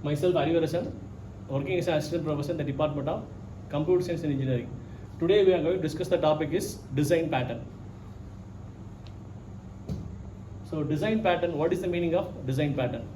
Myself Arivarasan, working as an assistant professor in the Department of Computer Science and Engineering. Today we are going to discuss the topic is design pattern. So design pattern, what is the meaning of design pattern?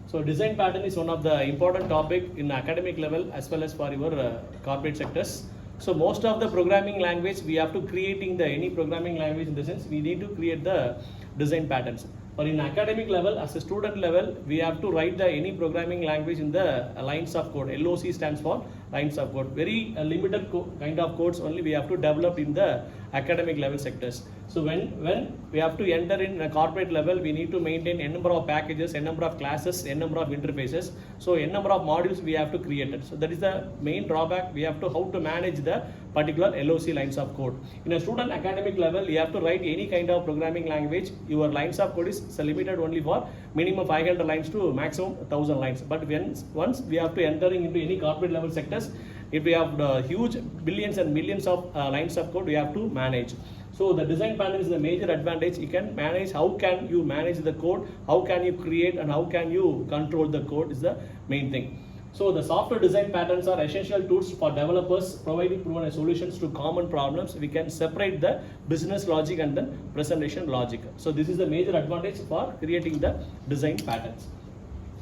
So design pattern is one of the important topic in academic level as well as for your corporate sectors. So most of the programming language we have to creating the any programming language in the sense we need to create the design patterns. But in academic level, as a student level, we have to write the any programming language in the lines of code. LOC stands for lines of code. Very limited kind of codes only we have to develop in the academic level sectors. So when we have to enter in a corporate level, we need to maintain a number of packages, a number of classes, a number of interfaces. So a number of modules we have to create it. So that is the main drawback. We have to how to manage the particular LOC lines of code. In a student academic level, you have to write any kind of programming language. Your lines of code is limited only for minimum 500 lines to maximum 1000 lines. But once we have to entering into any corporate level sectors, if we have huge billions and millions of lines of code, we have to manage. So the design pattern is the major advantage. You can manage, how can you manage the code, how can you create and how can you control the code is the main thing. So the software design patterns are essential tools for developers providing proven solutions to common problems. We can separate the business logic and then presentation logic. So this is the major advantage for creating the design patterns.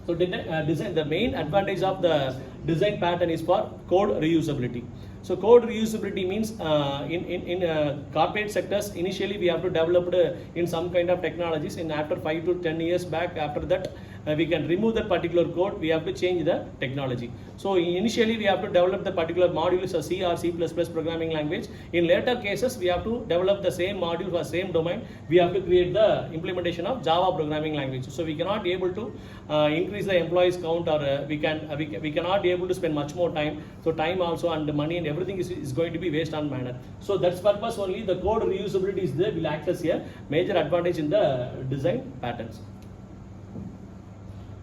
So the main advantage of the design pattern is for code reusability. So code reusability means in corporate sectors, initially we have to develop in some kind of technologies. In after 5 to 10 years back, after that we can remove that particular code. We have to change the technology. So initially we have to develop the particular modules of C or C++ programming language. In later cases, we have to develop the same module for same domain. We have to create the implementation of Java programming language. So we cannot be able to increase the employees count, or we cannot be able to spend much more time. So time also and the money and everything is going to be waste on manner. So that's purpose only the code reusability is there, will act as here major advantage in the design patterns.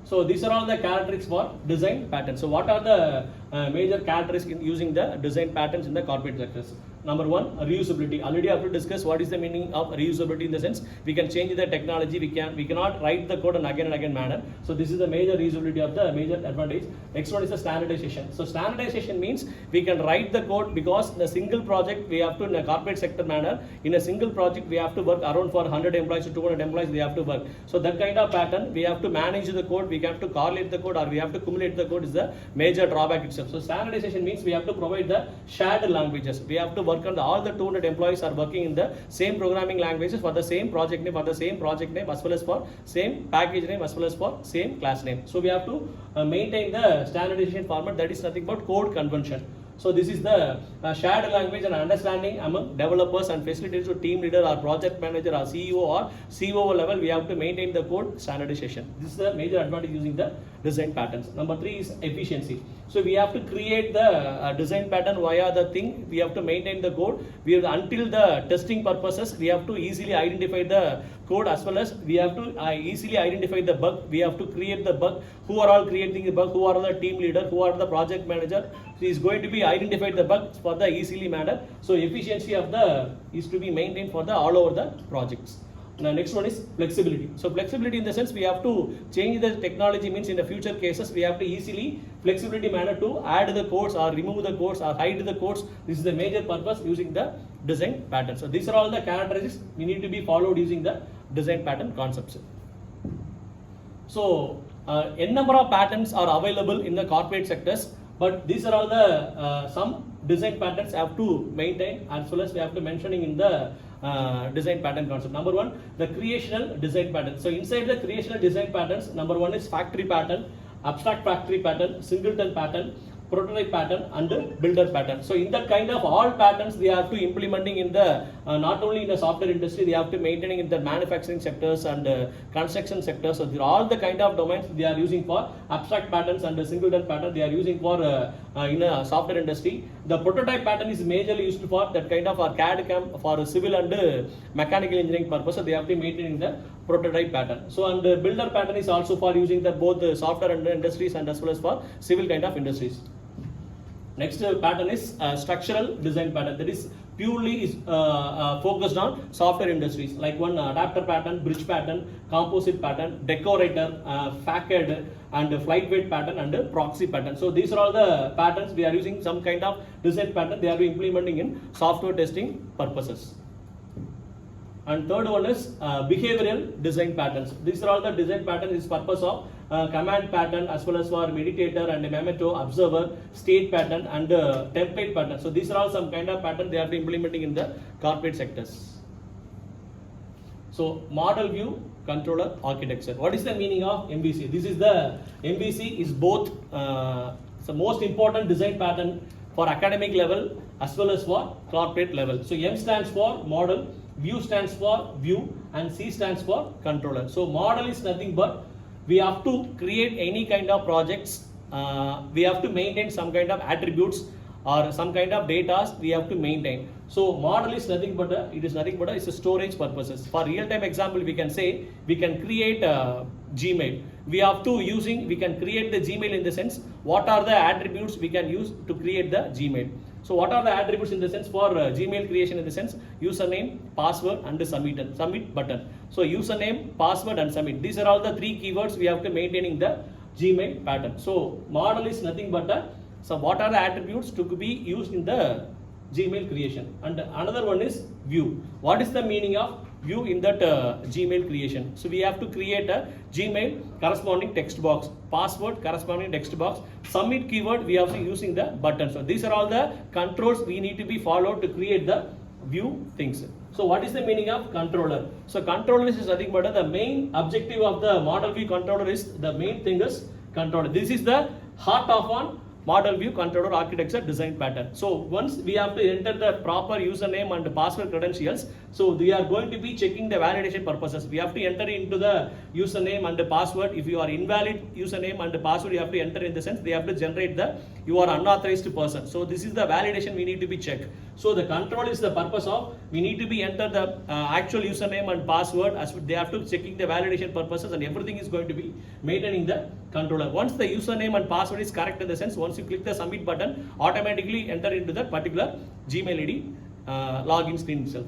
So these are all the characteristics for design patterns. So what are the major characteristics in using the design patterns in the corporate sectors? Number one, reusability. Already I have to discuss what is the meaning of reusability in the sense we can change the technology, we cannot write the code in again and again manner. So this is the major reusability of the major advantage. Next one is the standardization. So standardization means we can write the code because in a single project we have to, in a corporate sector manner, in a single project we have to work around for 100 employees to 200 employees we have to work. So that kind of pattern we have to manage the code, we have to correlate the code, or we have to cumulate the code is the major drawback itself. So standardization means we have to provide the shared languages. We have to work on all the 200 employees are working in the same programming languages for the same project name, as well as for same package name, as well as for same class name. So we have to maintain the standardization format, that is nothing but code convention. So this is the shared language and understanding among developers and facilitators to team leader or project manager or CEO or COO level. We have to maintain the code standardization. This is the major advantage using the design patterns. Number 3 is efficiency. So we have to create the design pattern via the thing. We have to maintain the code. Until the testing purposes, we have to easily identify the code, as well as we have to easily identify the bug. We have to create the bug. Who are all creating the bug? Who are the team leader? Who are the project manager? So is going to be identified the bugs for the easily manner. So efficiency of the is to be maintained for the all over the projects. Now next one is flexibility. So flexibility in the sense we have to change the technology, means in the future cases we have to easily flexibility manner to add the codes or remove the codes or hide the codes. This is the major purpose using the design pattern. So these are all the characteristics we need to be followed using the design pattern concepts. So n number of patterns are available in the corporate sectors, but these are all the some design patterns have to maintain, as well as we have to mentioning in the design pattern concept. Number 1, the creational design pattern. So inside the creational design patterns, number 1 is factory pattern, abstract factory pattern, singleton pattern, prototype pattern and builder pattern. So in that kind of all patterns they have to implementing in the not only in the software industry, they have to maintaining in the manufacturing sectors and construction sectors. So all the kind of domains they are using for abstract patterns and the singleton pattern they are using for in a software industry. The prototype pattern is majorly used for that kind of CAD CAM for civil and mechanical engineering purpose. So they have to maintaining the prototype pattern. So and the builder pattern is also for using the both the software and industries and as well as for civil kind of industries. Next pattern is structural design pattern, that is purely is focused on software industries, like one adapter pattern, bridge pattern, composite pattern, decorator, facade, and flight weight pattern, and proxy pattern. So these are all the patterns we are using some kind of design pattern they are implementing in software testing purposes. And third one is behavioral design patterns. These are all the design patterns is purpose of command pattern as well as for meditator and memento, observer, state pattern, and template pattern. So these are all some kind of pattern they are implementing in the corporate sectors. So model view controller architecture. What is the meaning of MVC? This is the MVC is both the most important design pattern for academic level as well as for corporate level. So M stands for model, view stands for view, and C stands for controller. So model is nothing but we have to create any kind of projects, we have to maintain some kind of attributes or some kind of data we have to maintain. So model is nothing but it's a storage purposes. For real-time example, we can say we can create a Gmail. We can create the Gmail in the sense what are the attributes we can use to create the Gmail. So what are the attributes in the sense for Gmail creation in the sense username, password, and submit button. So username, password, and submit. These are all the three keywords we have to maintain in the Gmail pattern. So model is nothing but so what are the attributes to be used in the Gmail creation. And another one is view. What is the meaning of view in that Gmail creation? So we have to create a Gmail corresponding text box, password corresponding text box, submit keyword we are using the button. So these are all the controls we need to be followed to create the view things. So what is the meaning of controller? So controller is nothing but the main objective of the model view controller is the main thing is controller. This is the heart of one model view controller architecture design pattern. So once we have to enter the proper username and password credentials, so we are going to be checking the validation purposes. We have to enter into the username and the password. If you are invalid username and the password, you have to enter in the sense they have to generate the you are unauthorized person. So this is the validation we need to be checked. So the control is the purpose of we need to be enter the actual username and password as they have to checking the validation purposes, and everything is going to be maintaining the controller. Once the username and password is correct in the sense, once you click the submit button, automatically enter into that particular Gmail ID login screen itself.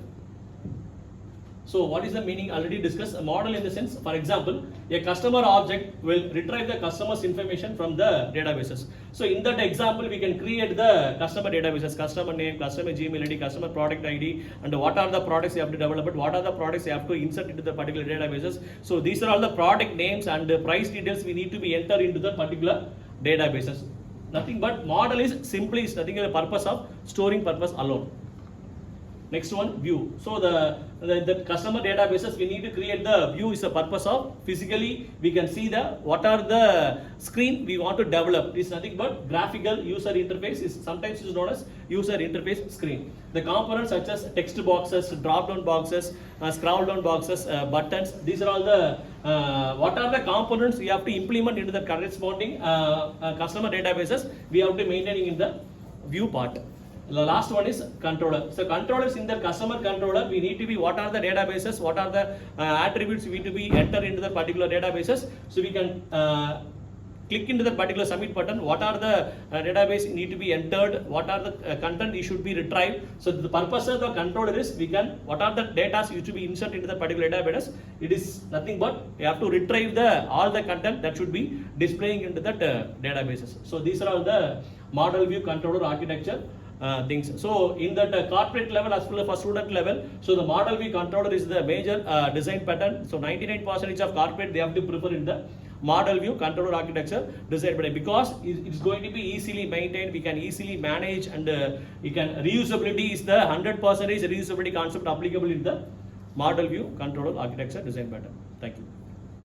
So what is the meaning? Already discussed. A model in the sense, for example, a customer object will retrieve the customer's information from the databases. So in that example, we can create the customer databases, customer name, customer Gmail ID, customer product ID, and what are the products you have to develop, what are the products you have to insert into the particular databases. So these are all the product names and the price details we need to be entered into the particular databases. Nothing but model is simply is nothing but the purpose of storing purpose alone. Next one, view. So the customer databases we need to create the view is the purpose of physically we can see the what are the screen we want to develop. It's nothing but graphical user interface is sometimes is known as user interface screen. The components such as text boxes, drop down boxes, scroll down boxes, buttons. These are all the what are the components we have to implement into the corresponding customer databases we have to maintaining in the view part. The last one is controller. So controllers in the customer controller, we need to be what are the databases, what are the attributes we need to be enter into the particular databases. So we can click into the particular submit button. What are the database need to be entered? What are the content it should be retrieved? So the purpose of the controller is we can what are the data used to be inserted into the particular database. It is nothing but you have to retrieve the all the content that should be displaying into that databases. So these are all the model view controller architecture. Things. So in that corporate level as well as for student level, so the model view controller is the major design pattern. So 99% of corporate they have to prefer in the model view controller architecture design pattern because it's going to be easily maintained, we can easily manage, and you can reusability is the 100% reusability concept applicable in the model view controller architecture design pattern. Thank you.